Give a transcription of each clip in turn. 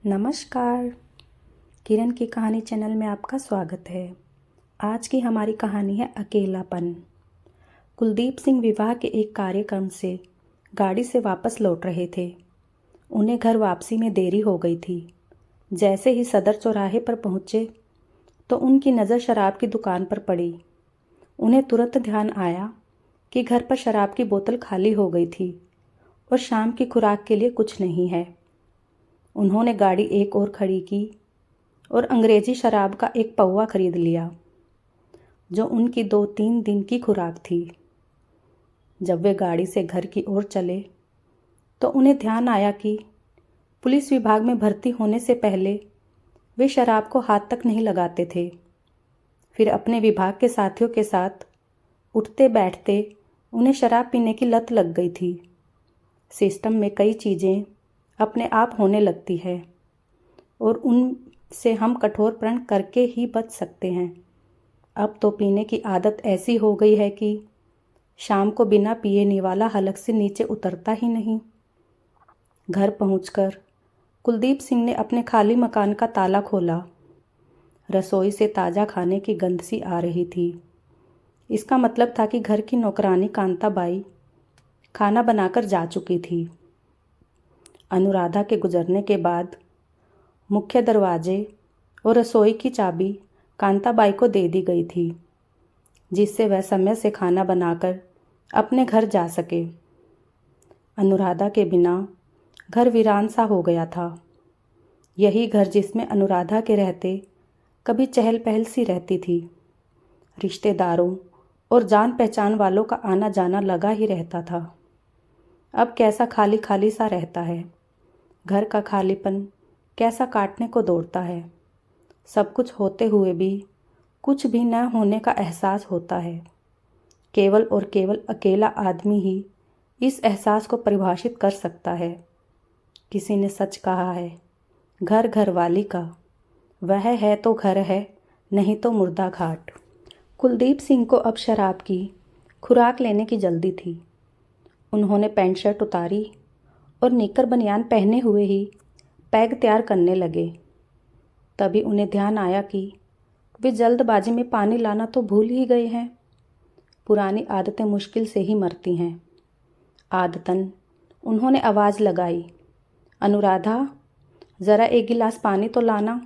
नमस्कार। किरण की कहानी चैनल में आपका स्वागत है। आज की हमारी कहानी है अकेलापन। कुलदीप सिंह विवाह के एक कार्यक्रम से गाड़ी से वापस लौट रहे थे। उन्हें घर वापसी में देरी हो गई थी। जैसे ही सदर चौराहे पर पहुंचे तो उनकी नज़र शराब की दुकान पर पड़ी। उन्हें तुरंत ध्यान आया कि घर पर शराब की बोतल खाली हो गई थी और शाम की खुराक के लिए कुछ नहीं है। उन्होंने गाड़ी एक और खड़ी की और अंग्रेजी शराब का एक पौवा खरीद लिया, जो उनकी 2-3 दिन की खुराक थी। जब वे गाड़ी से घर की ओर चले तो उन्हें ध्यान आया कि पुलिस विभाग में भर्ती होने से पहले वे शराब को हाथ तक नहीं लगाते थे। फिर अपने विभाग के साथियों के साथ उठते बैठते उन्हें शराब पीने की लत लग गई थी। सिस्टम में कई चीज़ें अपने आप होने लगती है और उनसे हम कठोर प्रण करके ही बच सकते हैं। अब तो पीने की आदत ऐसी हो गई है कि शाम को बिना पिए निवाला हलक से नीचे उतरता ही नहीं। घर पहुंचकर कुलदीप सिंह ने अपने खाली मकान का ताला खोला। रसोई से ताज़ा खाने की गंध सी आ रही थी। इसका मतलब था कि घर की नौकरानी कांताबाई खाना बनाकर जा चुकी थी। अनुराधा के गुजरने के बाद मुख्य दरवाजे और रसोई की चाबी कांताबाई को दे दी गई थी, जिससे वह समय से खाना बनाकर अपने घर जा सके। अनुराधा के बिना घर वीरान सा हो गया था। यही घर जिसमें अनुराधा के रहते कभी चहल पहल सी रहती थी। रिश्तेदारों और जान पहचान वालों का आना जाना लगा ही रहता था। अब कैसा खाली खाली सा रहता है। घर का खालीपन कैसा काटने को दौड़ता है। सब कुछ होते हुए भी कुछ भी न होने का एहसास होता है। केवल और केवल अकेला आदमी ही इस एहसास को परिभाषित कर सकता है। किसी ने सच कहा है, घर घर वाली का, वह है तो घर है, नहीं तो मुर्दा घाट। कुलदीप सिंह को अब शराब की खुराक लेने की जल्दी थी। उन्होंने पैंट शर्ट उतारी और निकर बनियान पहने हुए ही पैग तैयार करने लगे। तभी उन्हें ध्यान आया कि वे जल्दबाजी में पानी लाना तो भूल ही गए हैं। पुरानी आदतें मुश्किल से ही मरती हैं। आदतन उन्होंने आवाज़ लगाई, अनुराधा, ज़रा एक गिलास पानी तो लाना।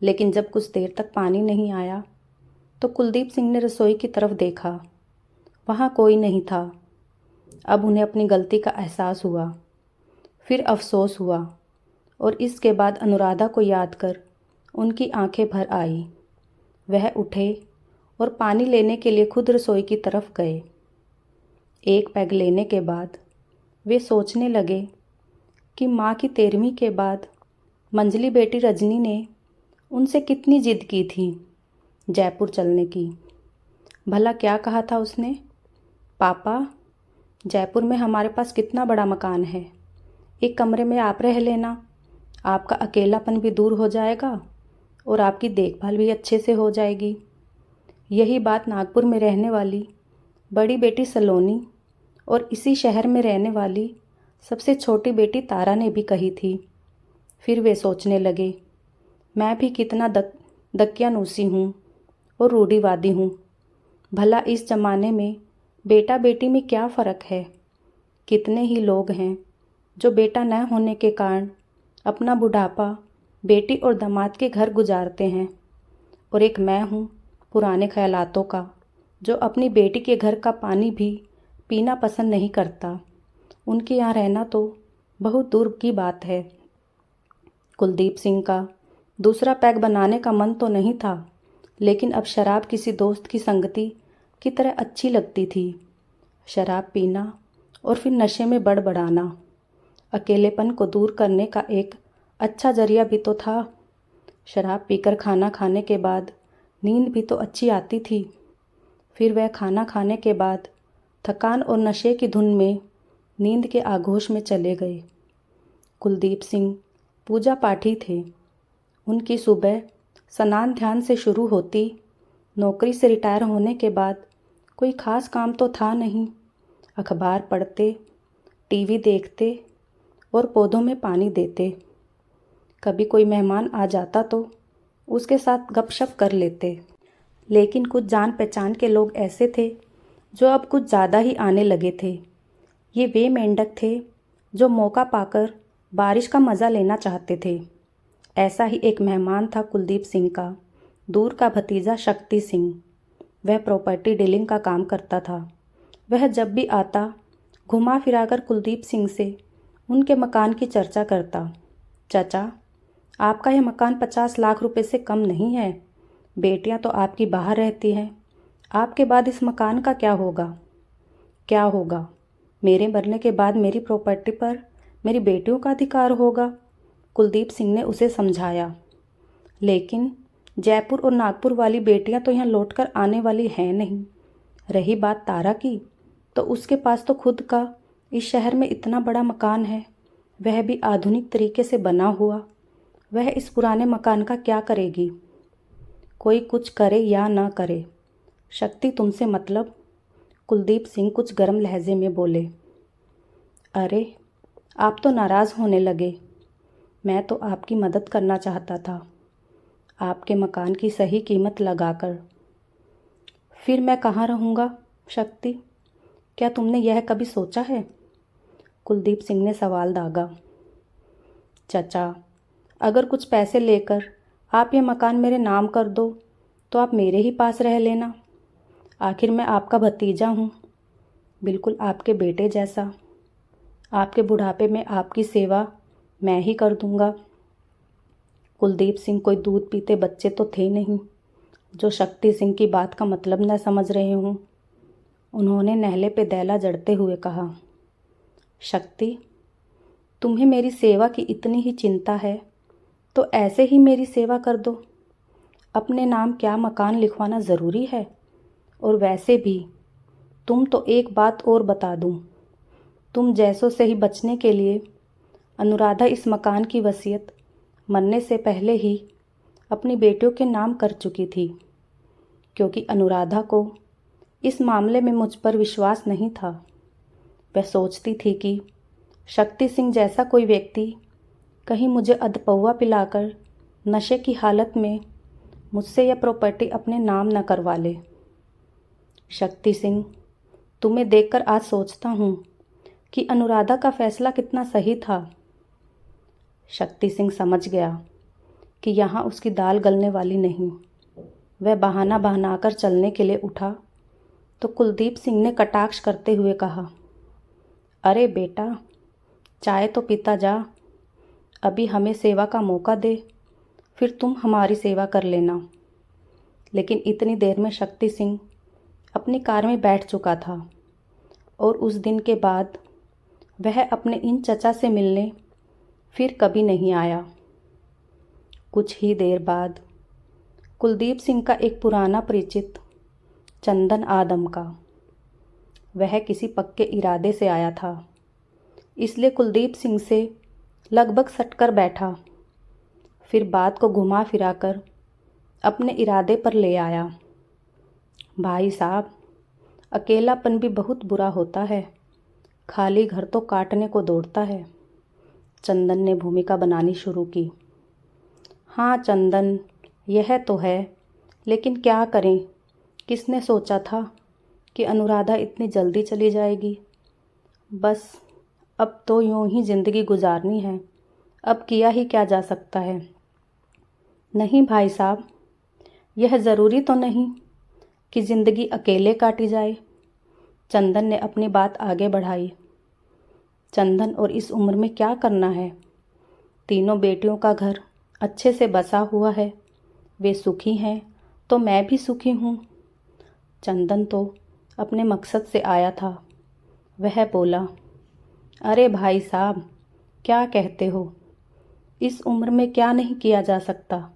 लेकिन जब कुछ देर तक पानी नहीं आया तो कुलदीप सिंह ने रसोई की तरफ देखा। वहाँ कोई नहीं था। अब उन्हें अपनी गलती का एहसास हुआ, फिर अफसोस हुआ और इसके बाद अनुराधा को याद कर उनकी आंखें भर आई। वह उठे और पानी लेने के लिए खुद रसोई की तरफ गए। एक पैग लेने के बाद वे सोचने लगे कि माँ की 13वीं के बाद मंझली बेटी रजनी ने उनसे कितनी जिद की थी जयपुर चलने की। भला क्या कहा था उसने? पापा, जयपुर में हमारे पास कितना बड़ा मकान है, एक कमरे में आप रह लेना, आपका अकेलापन भी दूर हो जाएगा और आपकी देखभाल भी अच्छे से हो जाएगी। यही बात नागपुर में रहने वाली बड़ी बेटी सलोनी और इसी शहर में रहने वाली सबसे छोटी बेटी तारा ने भी कही थी। फिर वे सोचने लगे, मैं भी कितना दकियानूसी हूँ और रूढ़िवादी हूँ। भला इस ज़माने में बेटा बेटी में क्या फ़र्क है? कितने ही लोग हैं जो बेटा न होने के कारण अपना बुढ़ापा बेटी और दामाद के घर गुजारते हैं, और एक मैं हूँ पुराने ख्यालातों का, जो अपनी बेटी के घर का पानी भी पीना पसंद नहीं करता। उनके यहाँ रहना तो बहुत दूर की बात है। कुलदीप सिंह का दूसरा पैग बनाने का मन तो नहीं था, लेकिन अब शराब किसी दोस्त की संगति की तरह अच्छी लगती थी। शराब पीना और फिर नशे में बड़बड़ाना अकेलेपन को दूर करने का एक अच्छा जरिया भी तो था। शराब पीकर खाना खाने के बाद नींद भी तो अच्छी आती थी। फिर वह खाना खाने के बाद थकान और नशे की धुन में नींद के आगोश में चले गए। कुलदीप सिंह पूजा पाठी थे। उनकी सुबह स्नान ध्यान से शुरू होती। नौकरी से रिटायर होने के बाद कोई ख़ास काम तो था नहीं। अखबार पढ़ते, टीवी देखते और पौधों में पानी देते। कभी कोई मेहमान आ जाता तो उसके साथ गपशप कर लेते। लेकिन कुछ जान पहचान के लोग ऐसे थे जो अब कुछ ज़्यादा ही आने लगे थे। ये वे मेंढक थे जो मौका पाकर बारिश का मज़ा लेना चाहते थे। ऐसा ही एक मेहमान था कुलदीप सिंह का दूर का भतीजा शक्ति सिंह। वह प्रॉपर्टी डीलिंग का काम करता था। वह जब भी आता घुमा फिराकर कुलदीप सिंह से उनके मकान की चर्चा करता। चाचा, आपका यह मकान 50 लाख रुपए से कम नहीं है। बेटियां तो आपकी बाहर रहती हैं। आपके बाद इस मकान का क्या होगा? क्या होगा? मेरे मरने के बाद मेरी प्रॉपर्टी पर मेरी बेटियों का अधिकार होगा, कुलदीप सिंह ने उसे समझाया। लेकिन जयपुर और नागपुर वाली बेटियां तो यहाँ लौटकर आने वाली हैं नहीं। रही बात तारा की, तो उसके पास तो खुद का इस शहर में इतना बड़ा मकान है, वह भी आधुनिक तरीके से बना हुआ। वह इस पुराने मकान का क्या करेगी? कोई कुछ करे या ना करे, शक्ति तुमसे मतलब, कुलदीप सिंह कुछ गर्म लहजे में बोले। अरे, आप तो नाराज़ होने लगे। मैं तो आपकी मदद करना चाहता था, आपके मकान की सही कीमत लगाकर। फिर मैं कहाँ रहूँगा शक्ति? क्या तुमने यह कभी सोचा है? कुलदीप सिंह ने सवाल दागा। चाचा, अगर कुछ पैसे लेकर आप ये मकान मेरे नाम कर दो तो आप मेरे ही पास रह लेना। आखिर मैं आपका भतीजा हूँ, बिल्कुल आपके बेटे जैसा। आपके बुढ़ापे में आपकी सेवा मैं ही कर दूँगा। कुलदीप सिंह कोई दूध पीते बच्चे तो थे नहीं जो शक्ति सिंह की बात का मतलब न समझ रहे हों। उन्होंने नहले पे दैला जड़ते हुए कहा, शक्ति, तुम्हें मेरी सेवा की इतनी ही चिंता है तो ऐसे ही मेरी सेवा कर दो। अपने नाम क्या मकान लिखवाना ज़रूरी है? और वैसे भी तुम तो एक बात और बता दूं, तुम जैसों से ही बचने के लिए अनुराधा इस मकान की वसीयत मरने से पहले ही अपनी बेटियों के नाम कर चुकी थी, क्योंकि अनुराधा को इस मामले में मुझ पर विश्वास नहीं था। वह सोचती थी कि शक्ति सिंह जैसा कोई व्यक्ति कहीं मुझे अधपौआ पिलाकर नशे की हालत में मुझसे यह प्रॉपर्टी अपने नाम न करवा ले। शक्ति सिंह, तुम्हें देखकर आज सोचता हूँ कि अनुराधा का फैसला कितना सही था। शक्ति सिंह समझ गया कि यहाँ उसकी दाल गलने वाली नहीं। वह बहाना बनाकर चलने के लिए उठा तो कुलदीप सिंह ने कटाक्ष करते हुए कहा, अरे बेटा, चाय तो पीता जा, अभी हमें सेवा का मौका दे, फिर तुम हमारी सेवा कर लेना। लेकिन इतनी देर में शक्ति सिंह अपनी कार में बैठ चुका था और उस दिन के बाद वह अपने इन चचा से मिलने फिर कभी नहीं आया। कुछ ही देर बाद कुलदीप सिंह का एक पुराना परिचित चंदन आदम का, वह किसी पक्के इरादे से आया था, इसलिए कुलदीप सिंह से लगभग सटकर बैठा। फिर बात को घुमा फिराकर अपने इरादे पर ले आया। भाई साहब, अकेलापन भी बहुत बुरा होता है, खाली घर तो काटने को दौड़ता है। चंदन ने भूमिका बनानी शुरू की। हाँ चंदन, यह तो है, लेकिन क्या करें, किसने सोचा था कि अनुराधा इतनी जल्दी चली जाएगी। बस अब तो यूं ही ज़िंदगी गुजारनी है, अब किया ही क्या जा सकता है। नहीं भाई साहब, यह ज़रूरी तो नहीं कि ज़िंदगी अकेले काटी जाए। चंदन ने अपनी बात आगे बढ़ाई। चंदन, और इस उम्र में क्या करना है? तीनों बेटियों का घर अच्छे से बसा हुआ है, वे सुखी हैं तो मैं भी सुखी हूँ। चंदन तो अपने मकसद से आया था। वह बोला, अरे भाई साहब, क्या कहते हो, इस उम्र में क्या नहीं किया जा सकता?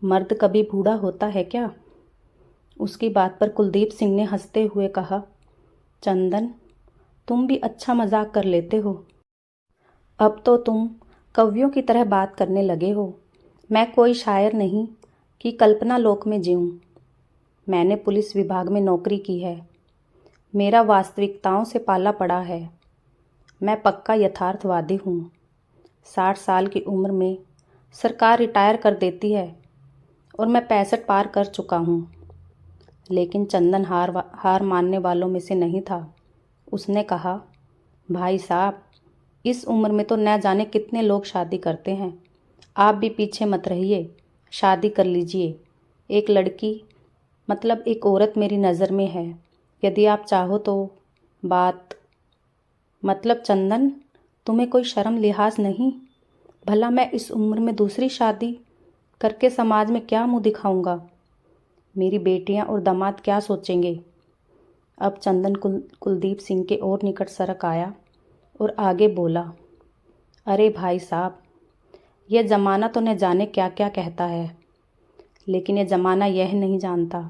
मर्द कभी बूढ़ा होता है क्या? उसकी बात पर कुलदीप सिंह ने हंसते हुए कहा, चंदन, तुम भी अच्छा मजाक कर लेते हो। अब तो तुम कवियों की तरह बात करने लगे हो। मैं कोई शायर नहीं कि कल्पना लोक में जीऊँ। मैंने पुलिस विभाग में नौकरी की है। मेरा वास्तविकताओं से पाला पड़ा है। मैं पक्का यथार्थवादी हूँ। 60 साल की उम्र में सरकार रिटायर कर देती है और मैं 65 पार कर चुका हूँ। लेकिन चंदन हार मानने वालों में से नहीं था। उसने कहा, भाई साहब, इस उम्र में तो न जाने कितने लोग शादी करते हैं। आप भी पीछे मत रहिए, शादी कर लीजिए। एक लड़की मतलब एक औरत मेरी नज़र में है। यदि आप चाहो तो बात। मतलब चंदन, तुम्हें कोई शर्म लिहाज नहीं? भला मैं इस उम्र में दूसरी शादी करके समाज में क्या मुंह दिखाऊंगा? मेरी बेटियां और दामाद क्या सोचेंगे? अब चंदन कुलदीप सिंह के और निकट सरक आया और आगे बोला, अरे भाई साहब, यह ज़माना तो न जाने क्या क्या कहता है, लेकिन यह ज़माना यह नहीं जानता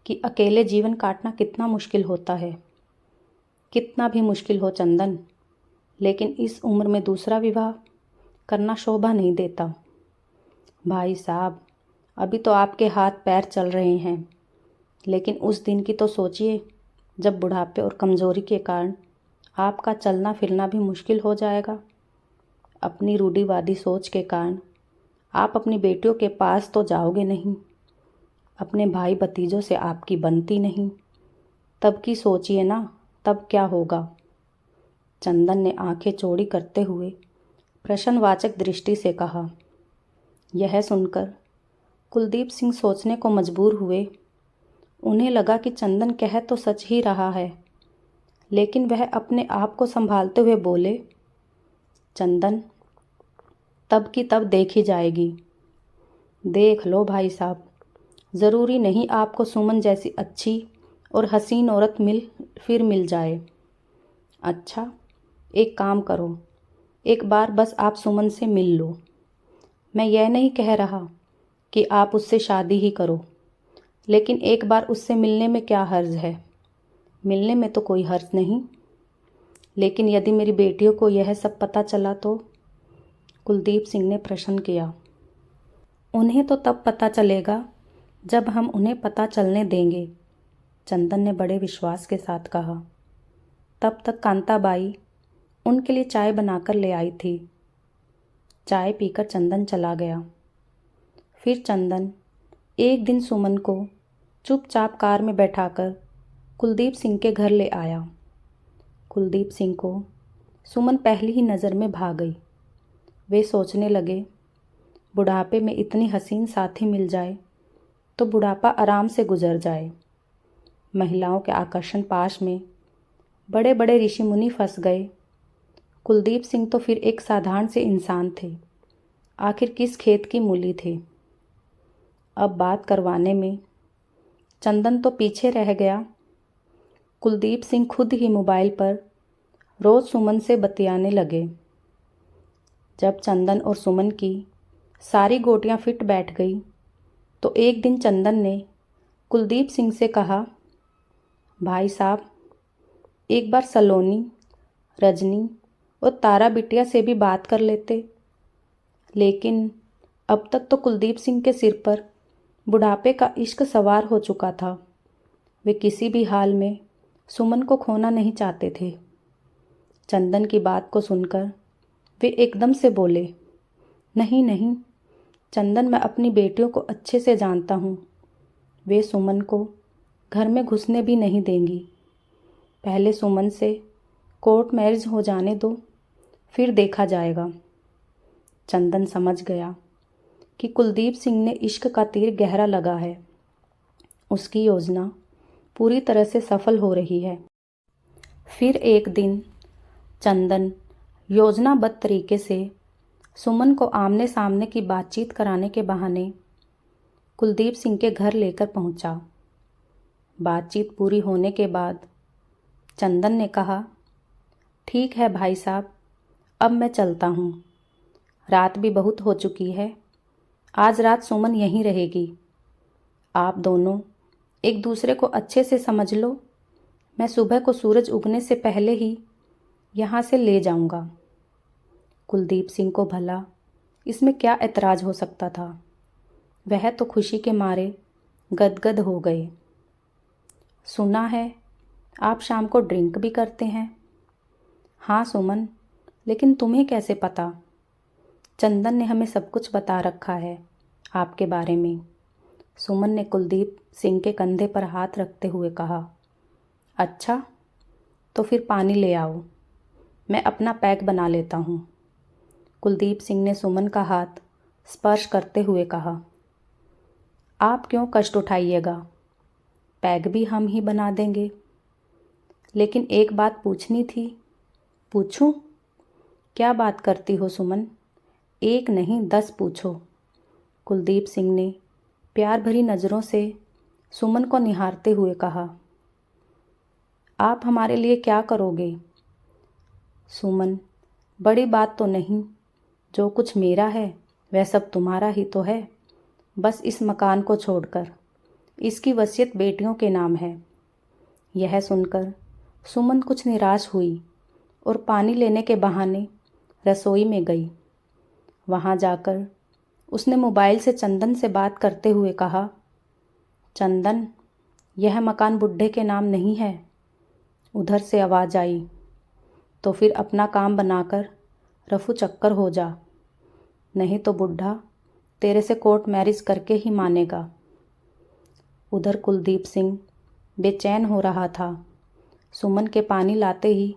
कि अकेले जीवन काटना कितना मुश्किल होता है। कितना भी मुश्किल हो चंदन, लेकिन इस उम्र में दूसरा विवाह करना शोभा नहीं देता। भाई साहब, अभी तो आपके हाथ पैर चल रहे हैं, लेकिन उस दिन की तो सोचिए जब बुढ़ापे और कमज़ोरी के कारण आपका चलना फिरना भी मुश्किल हो जाएगा। अपनी रूढ़िवादी सोच के कारण आप अपनी बेटियों के पास तो जाओगे नहीं, अपने भाई भतीजों से आपकी बनती नहीं। तब की सोचिए ना, तब क्या होगा? चंदन ने आंखें चौड़ी करते हुए प्रश्नवाचक दृष्टि से कहा। यह सुनकर कुलदीप सिंह सोचने को मजबूर हुए। उन्हें लगा कि चंदन कह तो सच ही रहा है, लेकिन वह अपने आप को संभालते हुए बोले, चंदन, तब की तब देखी जाएगी। देख लो भाई साहब, ज़रूरी नहीं आपको सुमन जैसी अच्छी और हसीन औरत मिल जाए। अच्छा, एक काम करो, एक बार बस आप सुमन से मिल लो। मैं यह नहीं कह रहा कि आप उससे शादी ही करो, लेकिन एक बार उससे मिलने में क्या हर्ज है? मिलने में तो कोई हर्ज नहीं। लेकिन यदि मेरी बेटियों को यह सब पता चला तो? कुलदीप सिंह ने प्रश्न किया। उन्हें तो तब पता चलेगा जब हम उन्हें पता चलने देंगे, चंदन ने बड़े विश्वास के साथ कहा। तब तक कांताबाई उनके लिए चाय बनाकर ले आई थी। चाय पीकर चंदन चला गया। फिर चंदन एक दिन सुमन को चुपचाप कार में बैठाकर कुलदीप सिंह के घर ले आया। कुलदीप सिंह को सुमन पहली ही नज़र में भा गई। वे सोचने लगे, बुढ़ापे में इतनी हसीन साथी मिल जाए तो बुढ़ापा आराम से गुजर जाए। महिलाओं के आकर्षण पाश में बड़े बड़े ऋषि मुनि फंस गए। कुलदीप सिंह तो फिर एक साधारण से इंसान थे। आखिर किस खेत की मूली थे? अब बात करवाने में चंदन तो पीछे रह गया। कुलदीप सिंह खुद ही मोबाइल पर रोज़ सुमन से बतियाने लगे। जब चंदन और सुमन की सारी गोटियां फिट बैठ गई तो एक दिन चंदन ने कुलदीप सिंह से कहा, भाई साहब, एक बार सलोनी, रजनी और तारा बिटिया से भी बात कर लेते। लेकिन अब तक तो कुलदीप सिंह के सिर पर बुढ़ापे का इश्क सवार हो चुका था। वे किसी भी हाल में सुमन को खोना नहीं चाहते थे। चंदन की बात को सुनकर वे एकदम से बोले, नहीं नहीं चंदन, मैं अपनी बेटियों को अच्छे से जानता हूँ। वे सुमन को घर में घुसने भी नहीं देंगी। पहले सुमन से कोर्ट मैरिज हो जाने दो, फिर देखा जाएगा। चंदन समझ गया कि कुलदीप सिंह ने इश्क का तीर गहरा लगा है। उसकी योजना पूरी तरह से सफल हो रही है। फिर एक दिन चंदन योजनाबद्ध तरीके से सुमन को आमने सामने की बातचीत कराने के बहाने कुलदीप सिंह के घर लेकर पहुंचा। बातचीत पूरी होने के बाद चंदन ने कहा, ठीक है भाई साहब, अब मैं चलता हूँ। रात भी बहुत हो चुकी है। आज रात सुमन यहीं रहेगी। आप दोनों एक दूसरे को अच्छे से समझ लो। मैं सुबह को सूरज उगने से पहले ही यहाँ से ले जाऊँगा। कुलदीप सिंह को भला इसमें क्या ऐतराज़ हो सकता था? वह तो खुशी के मारे गदगद हो गए। सुना है आप शाम को ड्रिंक भी करते हैं? हाँ सुमन, लेकिन तुम्हें कैसे पता? चंदन ने हमें सब कुछ बता रखा है आपके बारे में। सुमन ने कुलदीप सिंह के कंधे पर हाथ रखते हुए कहा। अच्छा, तो फिर पानी ले आओ, मैं अपना पैक बना लेता हूँ। कुलदीप सिंह ने सुमन का हाथ स्पर्श करते हुए कहा। आप क्यों कष्ट उठाइएगा, पैक भी हम ही बना देंगे। लेकिन एक बात पूछनी थी। पूछूं? क्या बात करती हो सुमन? एक नहीं 10 पूछो। कुलदीप सिंह ने प्यार भरी नज़रों से सुमन को निहारते हुए कहा। आप हमारे लिए क्या करोगे? सुमन, बड़ी बात तो नहीं, जो कुछ मेरा है वह सब तुम्हारा ही तो है, बस इस मकान को छोड़कर। इसकी वसीयत बेटियों के नाम है। यह सुनकर सुमन कुछ निराश हुई और पानी लेने के बहाने रसोई में गई। वहाँ जाकर उसने मोबाइल से चंदन से बात करते हुए कहा। चंदन, यह मकान बुड्ढे के नाम नहीं है। उधर से आवाज़ आई। तो फिर अपना काम बनाकर रफू चक्कर हो जा, नहीं तो बुड्ढा तेरे से कोर्ट मैरिज करके ही मानेगा। उधर कुलदीप सिंह बेचैन हो रहा था। सुमन के पानी लाते ही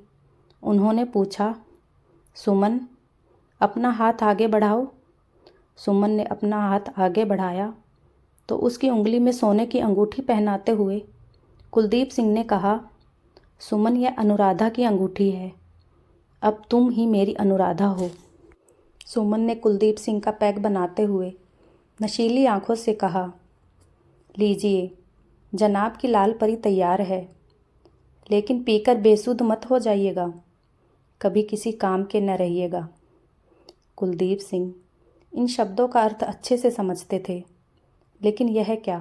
उन्होंने पूछा, सुमन, अपना हाथ आगे बढ़ाओ। सुमन ने अपना हाथ आगे बढ़ाया तो उसकी उंगली में सोने की अंगूठी पहनाते हुए कुलदीप सिंह ने कहा, सुमन, यह अनुराधा की अंगूठी है, अब तुम ही मेरी अनुराधा हो। सुमन ने कुलदीप सिंह का पैक बनाते हुए नशीली आंखों से कहा, लीजिए, जनाब की लाल परी तैयार है, लेकिन पीकर बेसुध मत हो जाइएगा, कभी किसी काम के न रहिएगा। कुलदीप सिंह इन शब्दों का अर्थ अच्छे से समझते थे, लेकिन यह क्या,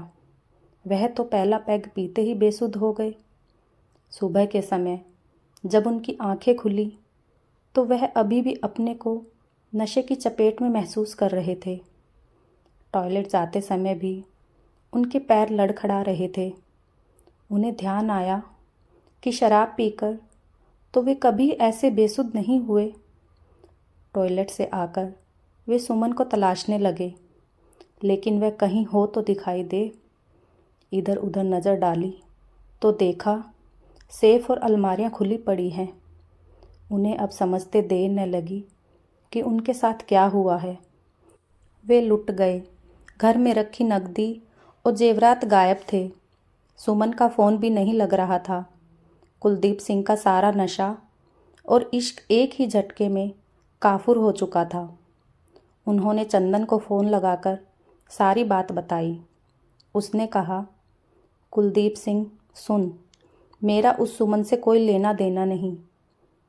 वह तो पहला पैग पीते ही बेसुध हो गए। सुबह के समय जब उनकी आंखें खुली तो वह अभी भी अपने को नशे की चपेट में महसूस कर रहे थे। टॉयलेट जाते समय भी उनके पैर लड़खड़ा रहे थे। उन्हें ध्यान आया कि शराब पीकर तो वे कभी ऐसे बेसुध नहीं हुए। टॉयलेट से आकर वे सुमन को तलाशने लगे, लेकिन वह कहीं हो तो दिखाई दे। इधर उधर नज़र डाली तो देखा सेफ और अलमारियां खुली पड़ी हैं। उन्हें अब समझते देर न लगी कि उनके साथ क्या हुआ है। वे लुट गए। घर में रखी नकदी और जेवरात गायब थे। सुमन का फ़ोन भी नहीं लग रहा था। कुलदीप सिंह का सारा नशा और इश्क एक ही झटके में काफूर हो चुका था। उन्होंने चंदन को फ़ोन लगाकर सारी बात बताई। उसने कहा, कुलदीप सिंह, सुन, मेरा उस सुमन से कोई लेना देना नहीं।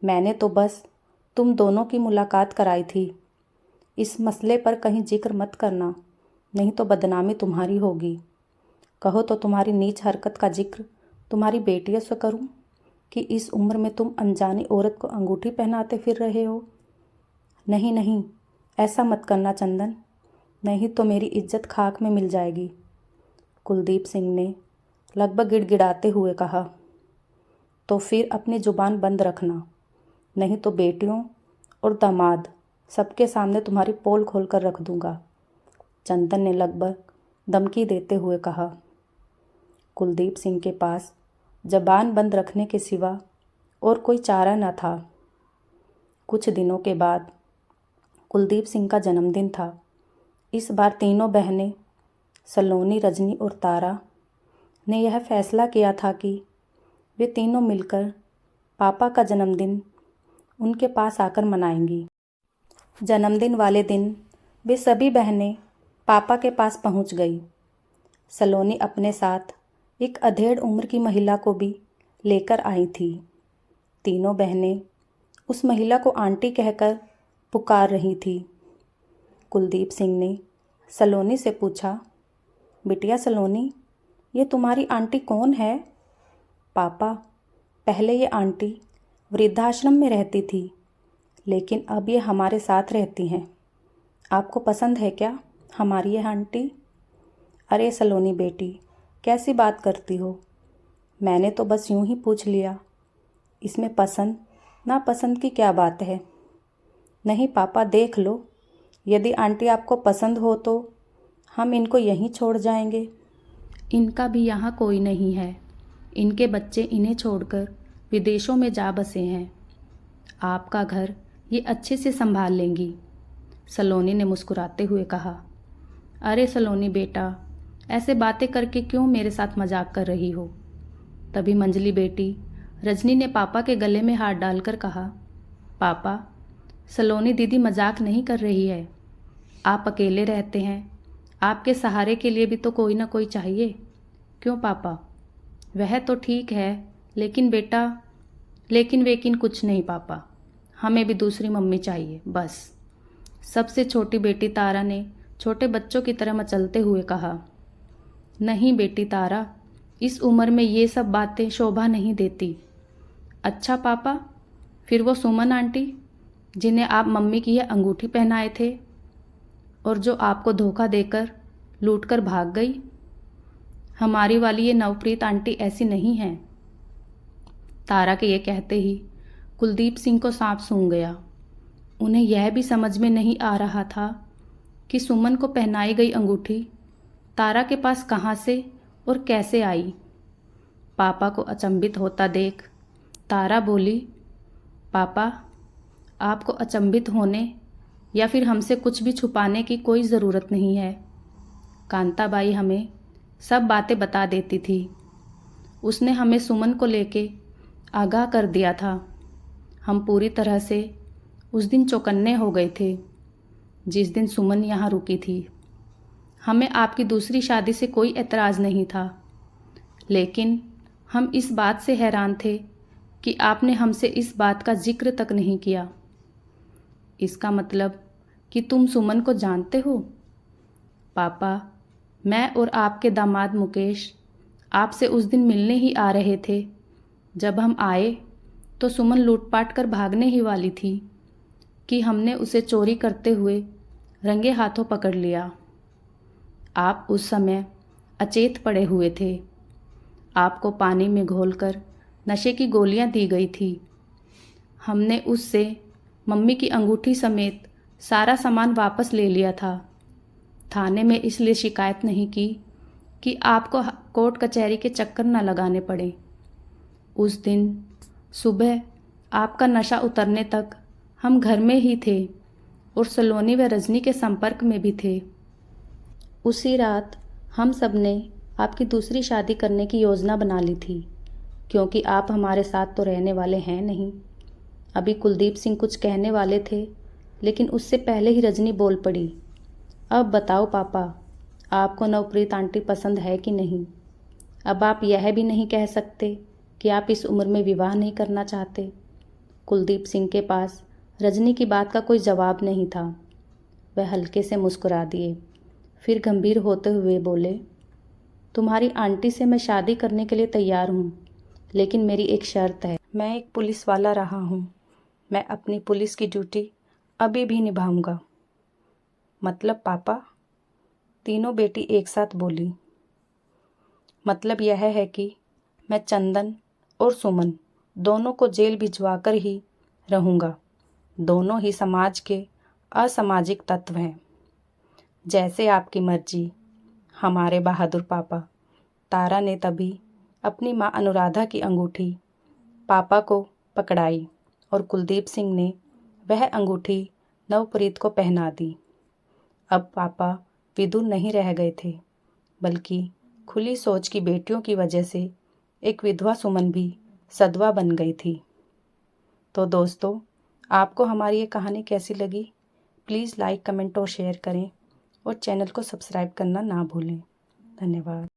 मैंने तो बस तुम दोनों की मुलाकात कराई थी। इस मसले पर कहीं जिक्र मत करना, नहीं तो बदनामी तुम्हारी होगी। कहो तो तुम्हारी नीच हरकत का जिक्र तुम्हारी बेटियों से करूं कि इस उम्र में तुम अनजानी औरत को अंगूठी पहनाते फिर रहे हो। नहीं नहीं, ऐसा मत करना चंदन, नहीं तो मेरी इज्जत खाक में मिल जाएगी। कुलदीप सिंह ने लगभग गिड़गिड़ाते हुए कहा। तो फिर अपनी ज़ुबान बंद रखना, नहीं तो बेटियों और दामाद सबके सामने तुम्हारी पोल खोल कर रख दूंगा। चंदन ने लगभग धमकी देते हुए कहा। कुलदीप सिंह के पास ज़बान बंद रखने के सिवा और कोई चारा न था। कुछ दिनों के बाद कुलदीप सिंह का जन्मदिन था। इस बार तीनों बहनें सलोनी, रजनी और तारा ने यह फैसला किया था कि वे तीनों मिलकर पापा का जन्मदिन उनके पास आकर मनाएंगी। जन्मदिन वाले दिन वे सभी बहनें पापा के पास पहुंच गई। सलोनी अपने साथ एक अधेड़ उम्र की महिला को भी लेकर आई थी। तीनों बहनें उस महिला को आंटी कहकर पुकार रही थी। कुलदीप सिंह ने सलोनी से पूछा, बिटिया सलोनी, ये तुम्हारी आंटी कौन है? पापा, पहले ये आंटी वृद्धाश्रम में रहती थी, लेकिन अब ये हमारे साथ रहती हैं। आपको पसंद है क्या हमारी यह आंटी? अरे सलोनी बेटी, कैसी बात करती हो? मैंने तो बस यूं ही पूछ लिया। इसमें पसंद नापसंद की क्या बात है? नहीं पापा, देख लो, यदि आंटी आपको पसंद हो तो हम इनको यहीं छोड़ जाएंगे। इनका भी यहाँ कोई नहीं है। इनके बच्चे इन्हें छोड़कर विदेशों में जा बसे हैं। आपका घर ये अच्छे से संभाल लेंगी, सलोनी ने मुस्कुराते हुए कहा। अरे सलोनी बेटा, ऐसे बातें करके क्यों मेरे साथ मजाक कर रही हो? तभी मंजली बेटी रजनी ने पापा के गले में हाथ डालकर कहा, पापा, सलोनी दीदी मजाक नहीं कर रही है। आप अकेले रहते हैं, आपके सहारे के लिए भी तो कोई ना कोई चाहिए। क्यों पापा? वह तो ठीक है, लेकिन बेटा, लेकिन वेकिन कुछ नहीं पापा, हमें भी दूसरी मम्मी चाहिए बस। सबसे छोटी बेटी तारा ने छोटे बच्चों की तरह मचलते हुए कहा। नहीं बेटी तारा, इस उम्र में ये सब बातें शोभा नहीं देती। अच्छा पापा, फिर वो सुमन आंटी जिन्हें आप मम्मी की यह अंगूठी पहनाए थे और जो आपको धोखा देकर लूटकर भाग गई, हमारी वाली ये नवप्रीत आंटी ऐसी नहीं है। तारा के ये कहते ही कुलदीप सिंह को सांप सूंघ गया। उन्हें यह भी समझ में नहीं आ रहा था कि सुमन को पहनाई गई अंगूठी तारा के पास कहाँ से और कैसे आई। पापा को अचंभित होता देख तारा बोली, पापा, आपको अचंभित होने या फिर हमसे कुछ भी छुपाने की कोई ज़रूरत नहीं है। कांताबाई हमें सब बातें बता देती थी। उसने हमें सुमन को लेके आगाह कर दिया था। हम पूरी तरह से उस दिन चौकन्ने हो गए थे जिस दिन सुमन यहाँ रुकी थी। हमें आपकी दूसरी शादी से कोई एतराज़ नहीं था, लेकिन हम इस बात से हैरान थे कि आपने हमसे इस बात का जिक्र तक नहीं किया। इसका मतलब कि तुम सुमन को जानते हो? पापा, मैं और आपके दामाद मुकेश आपसे उस दिन मिलने ही आ रहे थे। जब हम आए तो सुमन लूटपाट कर भागने ही वाली थी कि हमने उसे चोरी करते हुए रंगे हाथों पकड़ लिया। आप उस समय अचेत पड़े हुए थे। आपको पानी में घोलकर नशे की गोलियां दी गई थी। हमने उससे मम्मी की अंगूठी समेत सारा सामान वापस ले लिया था। थाने में इसलिए शिकायत नहीं की कि आपको कोर्ट कचहरी के चक्कर न लगाने पड़े। उस दिन सुबह आपका नशा उतरने तक हम घर में ही थे और सलोनी व रजनी के संपर्क में भी थे। उसी रात हम सब ने आपकी दूसरी शादी करने की योजना बना ली थी, क्योंकि आप हमारे साथ तो रहने वाले हैं नहीं। अभी कुलदीप सिंह कुछ कहने वाले थे, लेकिन उससे पहले ही रजनी बोल पड़ी। अब बताओ पापा, आपको नवप्रीत आंटी पसंद है कि नहीं? अब आप यह भी नहीं कह सकते कि आप इस उम्र में विवाह नहीं करना चाहते। कुलदीप सिंह के पास रजनी की बात का कोई जवाब नहीं था। वह हल्के से मुस्कुरा दिए, फिर गंभीर होते हुए बोले, तुम्हारी आंटी से मैं शादी करने के लिए तैयार हूँ, लेकिन मेरी एक शर्त है। मैं एक पुलिस वाला रहा हूँ। मैं अपनी पुलिस की ड्यूटी अभी भी निभाऊंगा। मतलब पापा? तीनों बेटी एक साथ बोली। मतलब यह है कि मैं चंदन और सुमन दोनों को जेल भिजवा कर ही रहूँगा। दोनों ही समाज के असामाजिक तत्व हैं। जैसे आपकी मर्जी हमारे बहादुर पापा। तारा ने तभी अपनी माँ अनुराधा की अंगूठी पापा को पकड़ाई और कुलदीप सिंह ने वह अंगूठी नवप्रीत को पहना दी। अब पापा विदुर नहीं रह गए थे, बल्कि खुली सोच की बेटियों की वजह से एक विधवा सुमन भी सधवा बन गई थी। तो दोस्तों, आपको हमारी ये कहानी कैसी लगी? प्लीज़ लाइक, कमेंट और शेयर करें और चैनल को सब्सक्राइब करना ना भूलें। धन्यवाद।